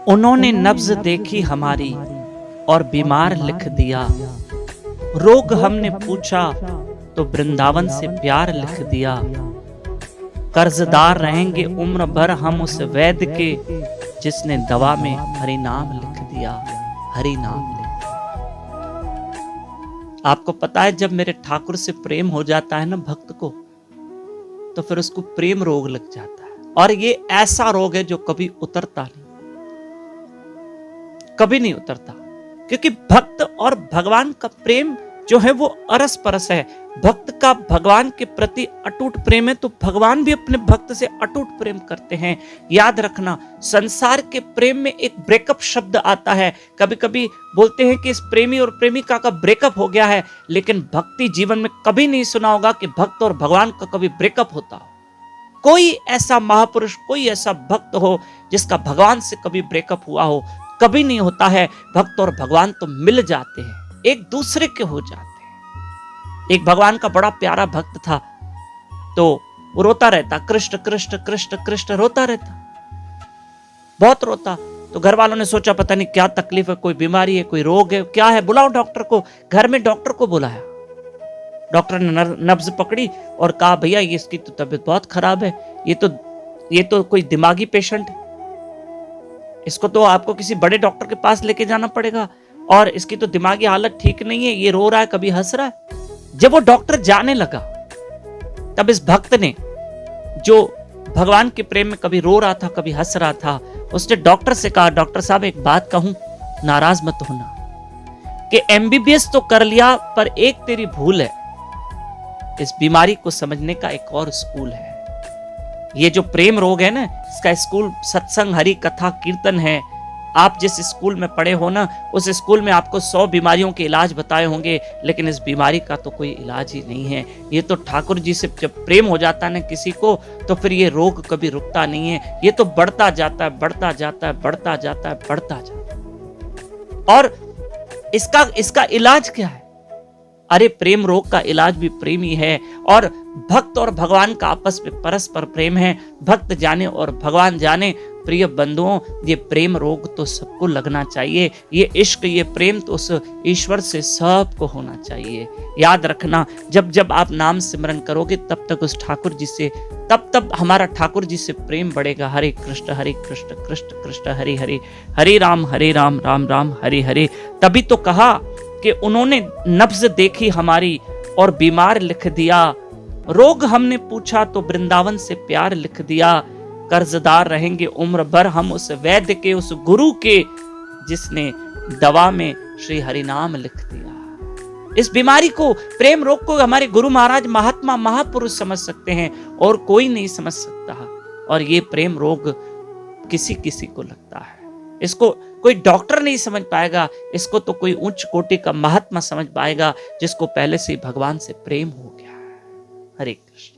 उन्होंने नब्ज देखी हमारी और बीमार लिख दिया। रोग हमने पूछा तो वृंदावन से प्यार लिख दिया। कर्जदार रहेंगे उम्र भर हम उस वैद्य के, जिसने दवा में हरि नाम लिख दिया। हरि नाम लिख दिया। आपको पता है, जब मेरे ठाकुर से प्रेम हो जाता है ना भक्त को, तो फिर उसको प्रेम रोग लग जाता है। और ये ऐसा रोग है जो कभी उतरता नहीं, कभी नहीं उतरता, क्योंकि भक्त और भगवान का प्रेम जो है वो अरस परस है। भक्त का भगवान के प्रति अटूट प्रेम है, तो भगवान भी अपने भक्त से अटूट प्रेम करते हैं। याद रखना, संसार के प्रेम में एक ब्रेकअप शब्द आता है। कभी कभी बोलते हैं कि इस प्रेमी और प्रेमिका का ब्रेकअप हो गया है, लेकिन भक्ति जीवन में कभी नहीं सुना होगा कि भक्त और भगवान का कभी ब्रेकअप होता हो। कोई ऐसा महापुरुष, कोई ऐसा भक्त हो जिसका भगवान से कभी ब्रेकअप हुआ हो? कभी नहीं होता है। भक्त और भगवान तो मिल जाते हैं, एक दूसरे के हो जाते हैं। एक भगवान का बड़ा प्यारा भक्त था, तो वो रोता रहता, कृष्ण कृष्ण कृष्ण कृष्ण रोता रहता, बहुत रोता। तो घर वालों ने सोचा पता नहीं क्या तकलीफ है, कोई बीमारी है, कोई रोग है, क्या है, बुलाओ डॉक्टर को। घर में डॉक्टर को बुलाया। डॉक्टर ने नब्ज पकड़ी और कहा, भैया ये इसकी तो तबीयत बहुत खराब है, ये तो कोई दिमागी पेशेंट है, इसको तो आपको किसी बड़े डॉक्टर के पास लेके जाना पड़ेगा, और इसकी तो दिमागी हालत ठीक नहीं है, ये रो रहा है, कभी हंस रहा है। जब वो डॉक्टर जाने लगा, तब इस भक्त ने, जो भगवान के प्रेम में कभी रो रहा था, कभी हंस रहा था, उसने डॉक्टर से कहा, डॉक्टर साहब एक बात कहूं, नाराज मत होना, कि एमबीबीएस तो कर लिया, पर एक तेरी भूल है, इस बीमारी को समझने का एक और स्कूल है। ये जो प्रेम रोग है ना, इसका स्कूल सत्संग, हरि कथा, कीर्तन है। आप जिस स्कूल में पढ़े हो ना, उस स्कूल में आपको 100 बीमारियों के इलाज बताए होंगे, लेकिन इस बीमारी का तो कोई इलाज ही नहीं है। ये तो ठाकुर जी से जब प्रेम हो जाता है ना किसी को, तो फिर ये रोग कभी रुकता नहीं है, ये तो बढ़ता जाता है, बढ़ता जाता है, बढ़ता जाता है, बढ़ता जाता है। और इसका इलाज क्या है? अरे प्रेम रोग का इलाज भी प्रेम ही है। और भक्त और भगवान का आपस में परस्पर प्रेम है। भक्त जाने और भगवान जाने। प्रिय बंधुओं, ये प्रेम रोग तो सबको लगना चाहिए। ये इश्क, ये प्रेम तो उस ईश्वर से सबको होना चाहिए। याद रखना, जब जब आप नाम सिमरन करोगे, तब तक उस ठाकुर जी से, तब हमारा ठाकुर जी से प्रेम बढ़ेगा। हरे कृष्ण कृष्ण कृष्ण हरे हरे, हरे राम राम राम हरे हरे। तभी तो कहा कि उन्होंने नब्ज देखी हमारी और बीमार लिख दिया। रोग हमने पूछा तो वृंदावन से प्यार लिख दिया। कर्जदार रहेंगे उम्र भर हम उस वैद्य के, उस गुरु के, जिसने दवा में श्री हरि नाम लिख दिया। इस बीमारी को, प्रेम रोग को हमारे गुरु महाराज, महात्मा, महापुरुष समझ सकते हैं, और कोई नहीं समझ सकता। और ये प्रेम रोग किसी किसी को लगता है। इसको कोई डॉक्टर नहीं समझ पाएगा, इसको तो कोई उच्च कोटि का महात्मा समझ पाएगा, जिसको पहले से भगवान से प्रेम हो गया है। हरे कृष्ण।